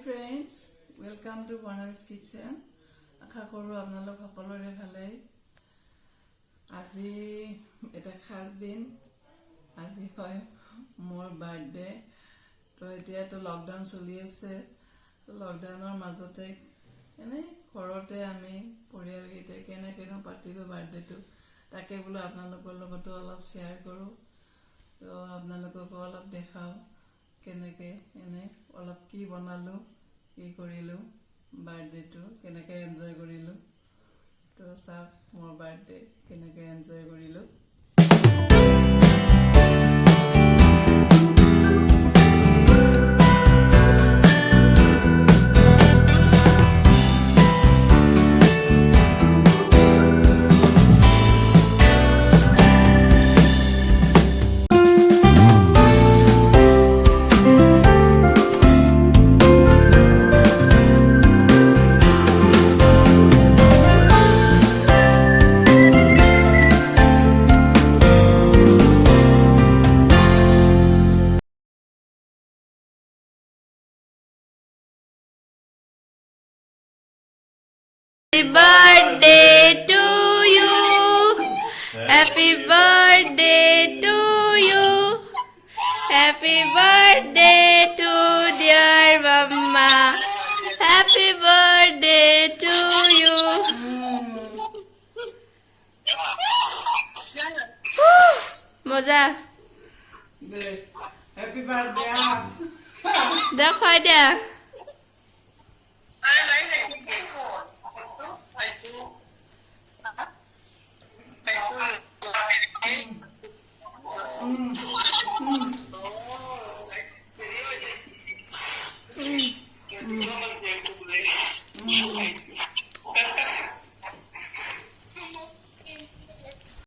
friends, welcome to Bonalu's kitchen. আশা কৰো আপোনালোক সকলোৰে ভালে। আজি এটা খাস দিন। আজি হয় মোৰ বাৰ্থডে। তো এতিয়া তো লকডাউন চলি আছে। তো লকডাউনৰ মাজতে এনে ঘৰতে আমি পৰিয়াল গিতে কেনে পাতিলো বাৰ্থডেটো। তাকে বোলো আপোনালোকৰ লগতো অলপ শেয়াৰ কৰো। তো আপোনালোকক অলপ দেখাও কেনেকে এনে অলপ কি বনালো কি কৰিলো বাৰ্থডেটো কেনেকে এনজয় কৰিলো। তো সব মোৰ বাৰ্থডে কেনেকে এনজয় কৰিলো। Happy birthday to you. Happy birthday to you. Happy birthday to dear mama. Happy birthday to you. Moza. Happy birthday. Dekhoi dia.